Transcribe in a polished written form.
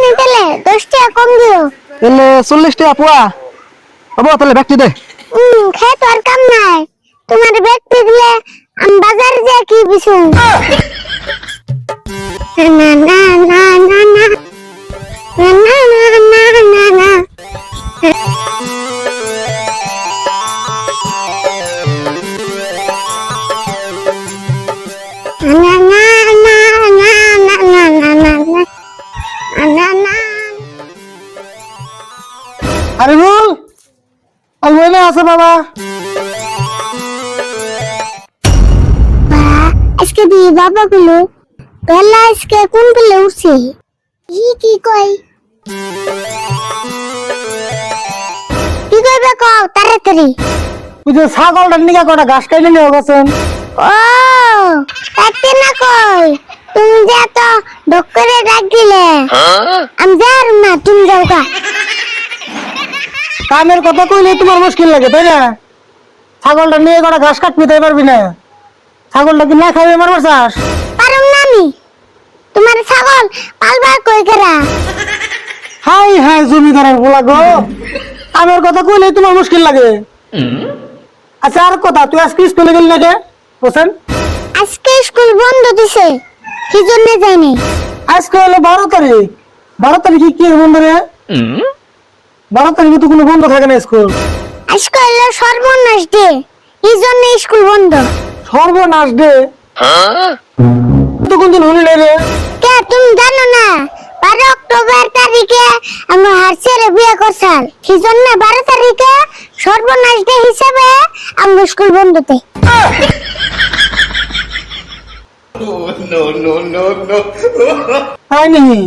নিতেলে 10 টাকা কম দিও। তাহলে 40 টাকা পোয়া। বাবা তাহলে ব্যক্তি দে। খাই তো আর কাম নাই। তোমার ব্যক্তি দিলে আমি বাজারে যাই কি বিছু। না না না না না না না না না না। না না না না না না না না না না। আরে বল আলবইনা আছে বাবা। আজকে দি বাবা গুলো বেলা আজকে কোন বেলা উঠছে কি কই কি কইবে কও তাড়াতাড়ি। তুই যে ছাগলটা নিকা কটা ঘাস খাইলে নিয়ে গেছেন। ও তাতে না কই তুমি যে তো ডক্টরে ডাক দিলে আমি যার না তুমি যাও গা। কামের কথা কইলে তোমার মুশকিল লাগে তাই না? ছাগলটা নিয়ে কটা ঘাস কাটবি তাই পারবি না। ছাগলটা কি না খাইবে মারবার চাস? পারুম না আমি তোমার ছাগল পালবা কই করা। হাই হাই জমিদারের বলা গো, কামের কথা কইলে তোমার মুশকিল লাগে। আচ্ছা আর কথা, তুই আজকে স্কুলে গেলি না কে হোসেন? আজকে স্কুল বন্ধ দিছে কি জন্য যাইনি। আজকে হলো 12 তারিখ। 12 তারিখে কি বন্ধ রে? 12 তারিখে তো কোনো বন্ধ থাকে না স্কুল। আজকে হলো সর্বনাশ ডে এই জন্য স্কুল বন্ধ। সর্বনাশ ডে? তো কোন দিন হলি রে? কে তুমি জানো না 12 অক্টোবর তারিখে আমরা হারছেরে বিয়ে করছাল কি জন্য 12 তারিখে সর্বনাশ ডে হিসেবে আমরা স্কুল বন্ধ দেই। তাই নাকি?